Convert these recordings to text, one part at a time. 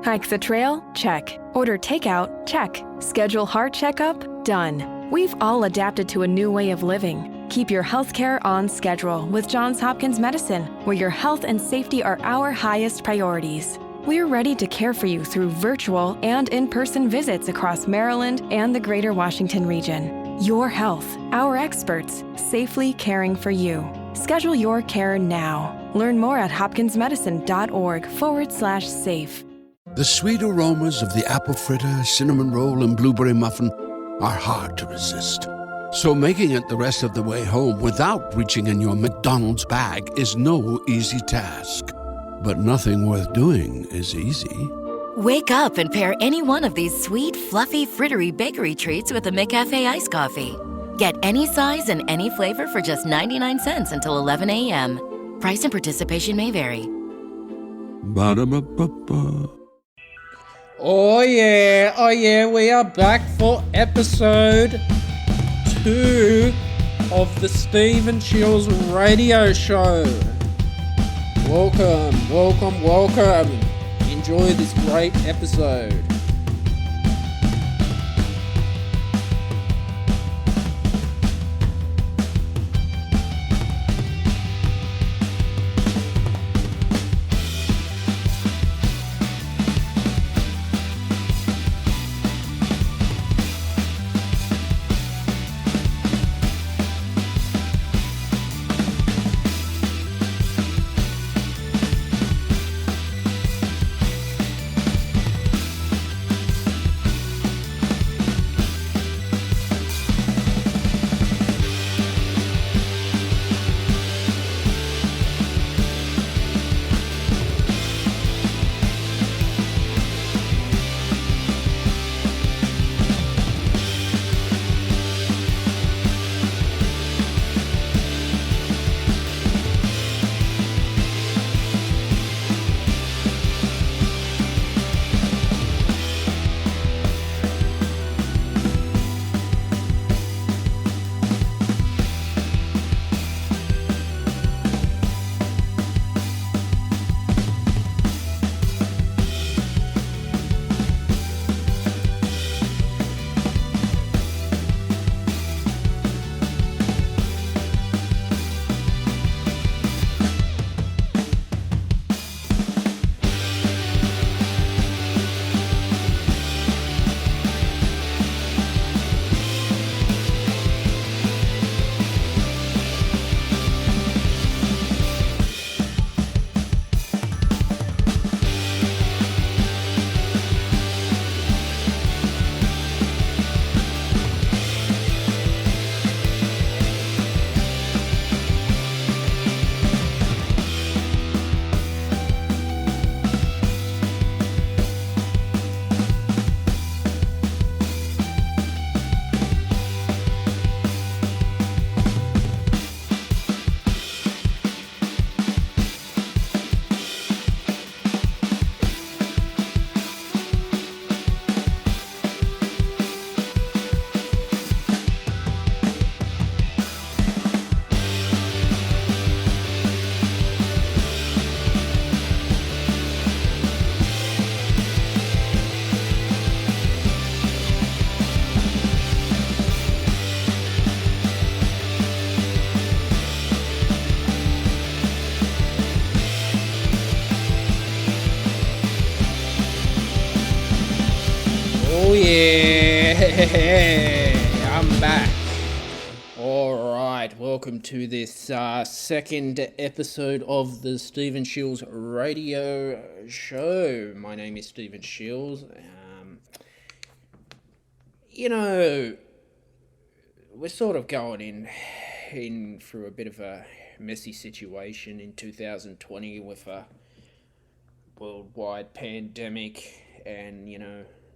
Hike the trail? Check. Order takeout? Check. Schedule heart checkup? Done. We've all adapted to a new way of living. Keep your healthcare on schedule with Johns Hopkins Medicine, where your health and safety are our highest priorities. We're ready to care for you through virtual and in-person visits across Maryland and the greater Washington region. Your health, our experts, safely caring for you. Schedule your care now. Learn more at hopkinsmedicine.org/safe. The sweet aromas of the apple fritter, cinnamon roll, and blueberry muffin are hard to resist. So making it the rest of the way home without reaching in your McDonald's bag is no easy task. But nothing worth doing is easy. Wake up and pair any one of these sweet, fluffy, frittery bakery treats with a McCafe iced coffee. Get any size and any flavor for just 99 cents until 11 a.m. Price and participation may vary. Ba-da-ba-ba-ba. Oh yeah, we are back for episode 2 of the Stephen Shiels radio show. Welcome. Enjoy this great episode. Oh yeah, I'm back. Alright, welcome to this second episode of the Stephen Shiels radio show. My name is Stephen Shiels. We're sort of going in through a bit of a messy situation in 2020 with a worldwide pandemic, and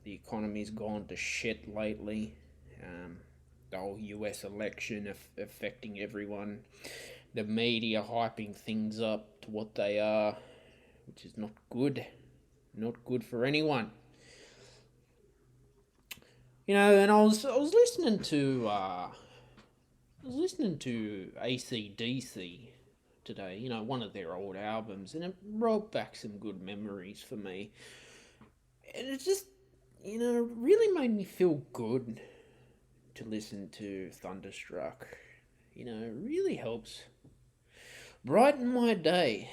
the economy's gone to shit lately. The whole US election affecting everyone. The media hyping things up to what they are, which is not good. Not good for anyone. And I was listening to AC/DC today. One of their old albums, and it brought back some good memories for me. And it just, really made me feel good to listen to Thunderstruck. It really helps brighten my day.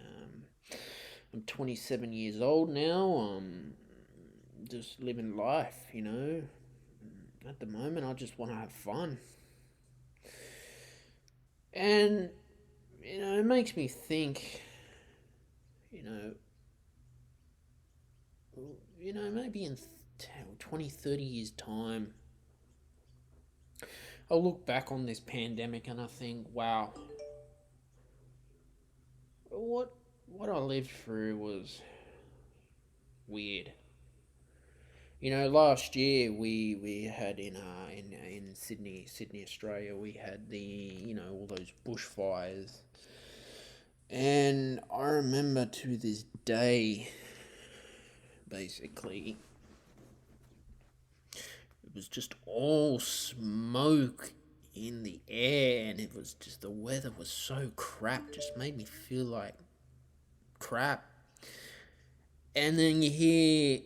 Um, I'm 27 years old now. Just living life. At the moment, I just want to have fun. And, it makes me think, you know, maybe in 20, 30 years' time, I'll look back on this pandemic and I think, wow, what I lived through was weird. Last year we had in Sydney, Australia, we had the all those bushfires, and I remember to this day, basically, it was just all smoke in the air, and it was just the weather was so crap, just made me feel like crap. And then you hear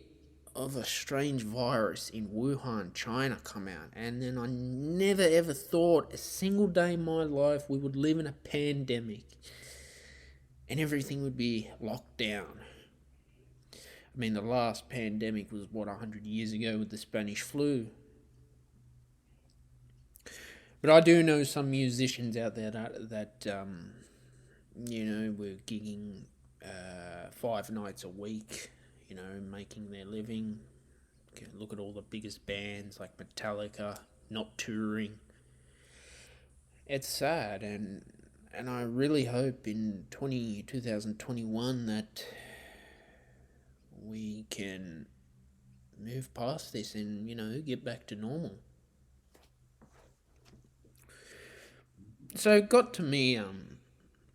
of a strange virus in Wuhan, China come out. And then I never ever thought a single day in my life we would live in a pandemic and everything would be locked down. I mean, the last pandemic was, 100 years ago with the Spanish flu. But I do know some musicians out there that were gigging 5 nights a week, making their living. Look at all the biggest bands like Metallica not touring. It's sad, and I really hope in 2021 that we can move past this and, get back to normal. So it got to me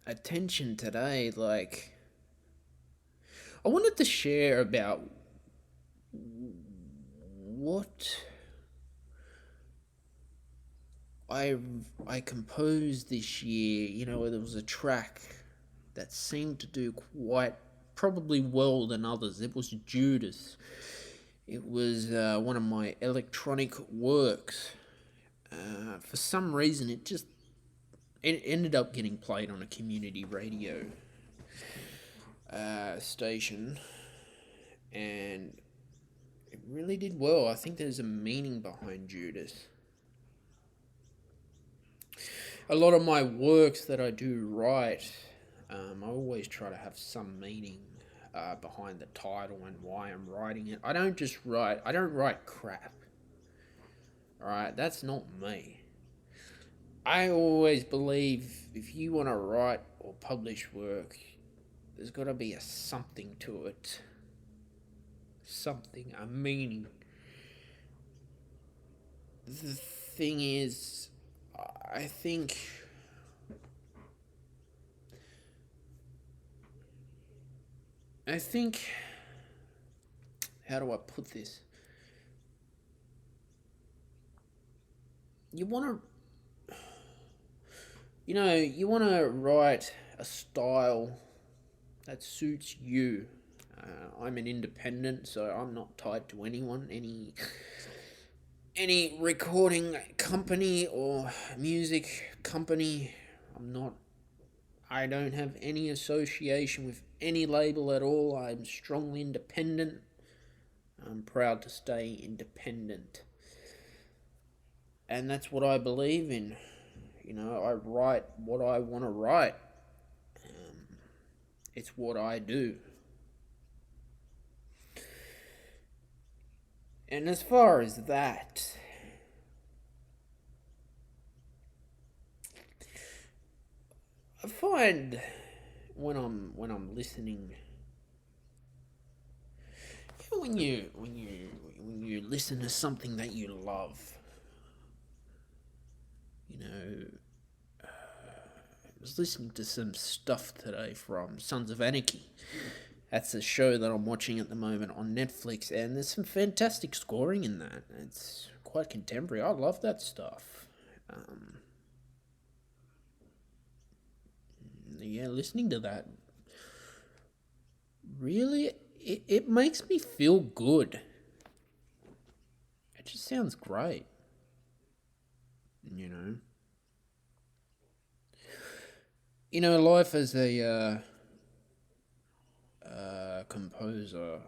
attention today, like, I wanted to share about what I composed this year. There was a track that seemed to do quite probably well than others. It was Judas. It was one of my electronic works. For some reason, it ended up getting played on a community radio station, and it really did well. I think there's a meaning behind Judas. A lot of my works that I do write, I always try to have some meaning behind the title and why I'm writing it. I don't write crap. Alright, that's not me. I always believe if you want to write or publish work, there's got to be a something to it. Something, a meaning. The thing is, I think how do I put this? You want to write a style that suits you. I'm an independent, so I'm not tied to anyone, any recording company or music company. I don't have any association with any label at all. I'm strongly independent. I'm proud to stay independent. And that's what I believe in. I write what I want to write. It's what I do. And as far as that, I find when I'm listening, when you listen to something that you love, I was listening to some stuff today from Sons of Anarchy. That's a show that I'm watching at the moment on Netflix, and there's some fantastic scoring in that. It's quite contemporary. I love that stuff. Listening to that really it makes me feel good. It just sounds great, you know. Life as a composer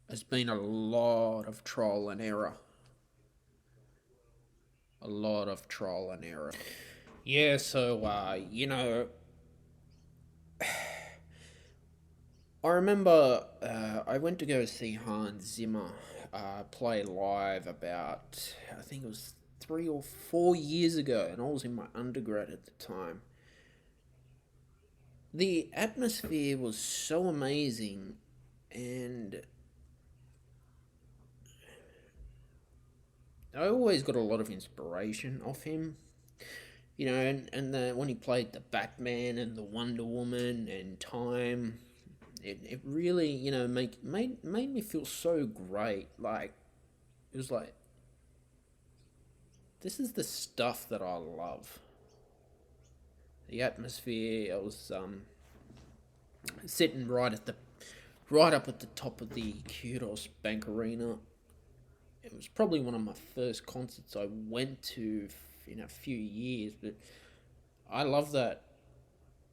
has been a lot of trial and error. A lot of trial and error. Yeah, so, I remember I went to go see Hans Zimmer play live about, I think it was 3 or 4 years ago, and I was in my undergrad at the time. The atmosphere was so amazing, and I always got a lot of inspiration off him. When he played the Batman and the Wonder Woman and Time, it really, made me feel so great. Like, it was like, this is the stuff that I love. The atmosphere. I was sitting right up at the top of the Kudos Bank Arena. It was probably one of my first concerts I went to in a few years, but I love that,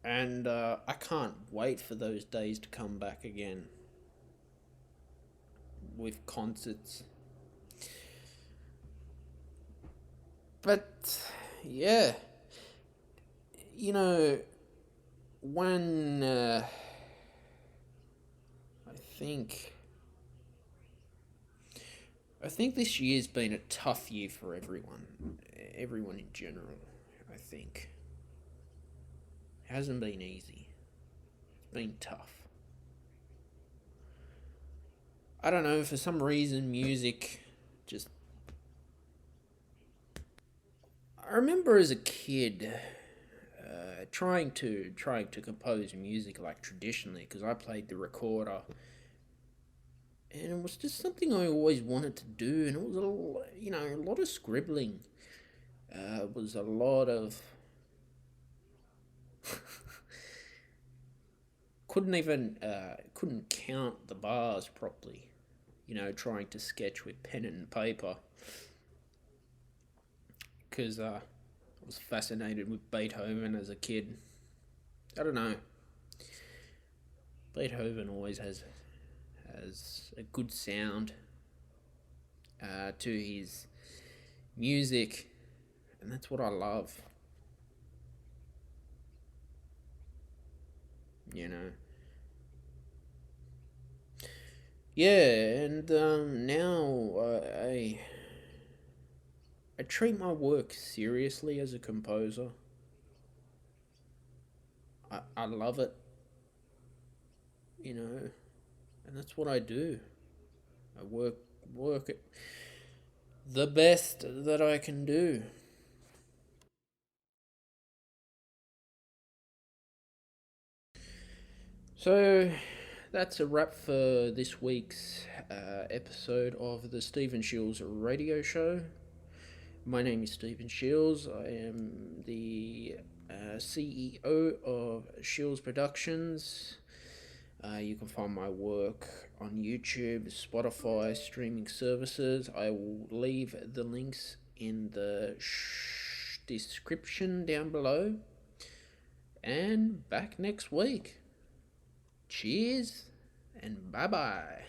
and I can't wait for those days to come back again with concerts. But yeah, when I think this year's been a tough year for everyone in general. I think it hasn't been easy. It's been tough. I don't know, for some reason music just, I remember as a kid trying to compose music like traditionally, because I played the recorder, and it was just something I always wanted to do, and it was a lot of scribbling. It was a lot of couldn't count the bars properly, trying to sketch with pen and paper, because I was fascinated with Beethoven as a kid. I don't know. Beethoven always has a good sound to his music, and that's what I love. Yeah, and now I treat my work seriously as a composer. I love it, and that's what I do. I work it the best that I can do. So that's a wrap for this week's episode of the Stephen Shiels radio show. My name is Stephen Shiels. I am the CEO of Shiels Productions. You can find my work on YouTube, Spotify, streaming services. I will leave the links in the description down below. And back next week. Cheers and bye-bye.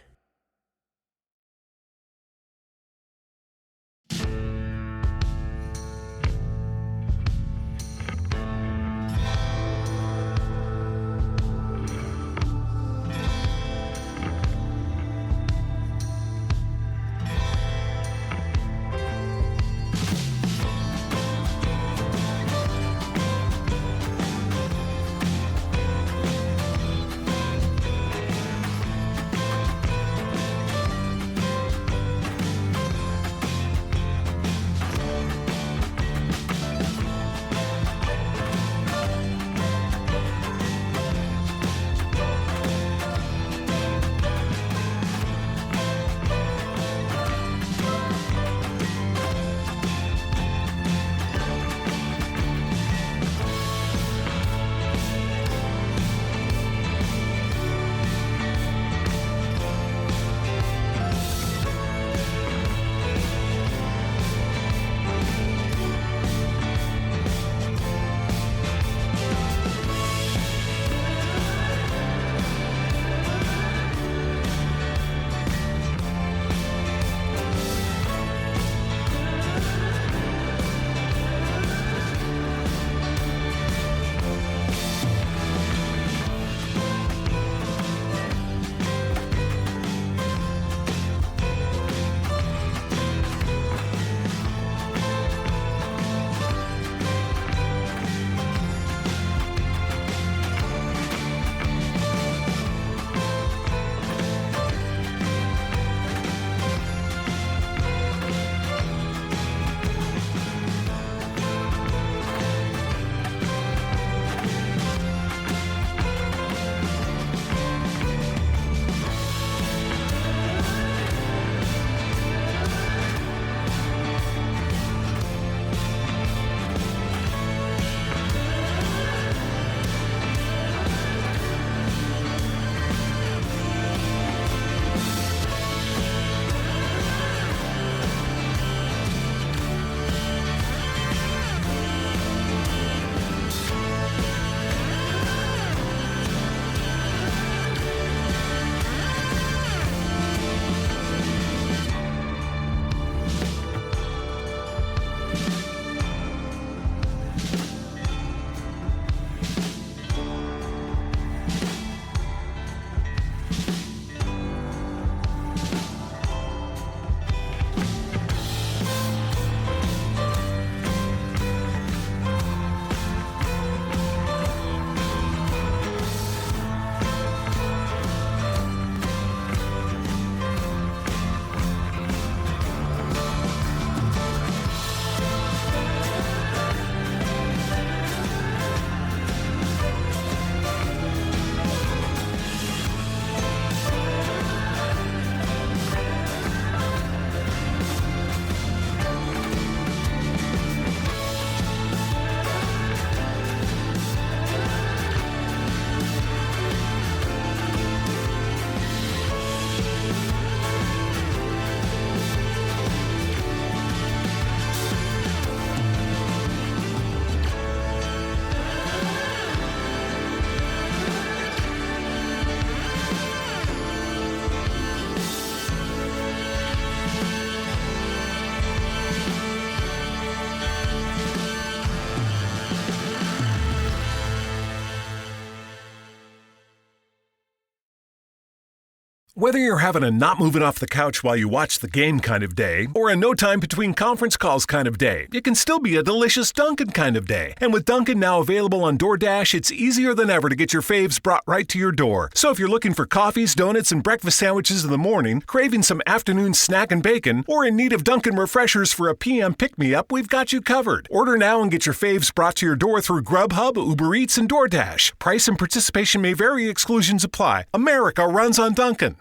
Whether you're having a not moving off the couch while you watch the game kind of day, or a no time between conference calls kind of day, it can still be a delicious Dunkin' kind of day. And with Dunkin' now available on DoorDash, it's easier than ever to get your faves brought right to your door. So if you're looking for coffees, donuts, and breakfast sandwiches in the morning, craving some afternoon snack and bacon, or in need of Dunkin' refreshers for a PM pick-me-up, we've got you covered. Order now and get your faves brought to your door through Grubhub, Uber Eats, and DoorDash. Price and participation may vary. Exclusions apply. America runs on Dunkin'.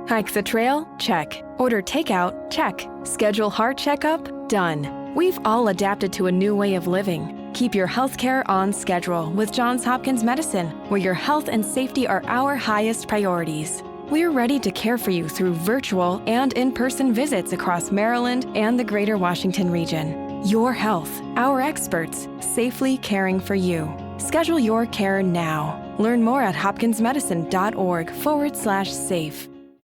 Hike the trail? Check. Order takeout? Check. Schedule heart checkup? Done. We've all adapted to a new way of living. Keep your healthcare on schedule with Johns Hopkins Medicine, where your health and safety are our highest priorities. We're ready to care for you through virtual and in-person visits across Maryland and the greater Washington region. Your health, our experts, safely caring for you. Schedule your care now. Learn more at hopkinsmedicine.org/safe.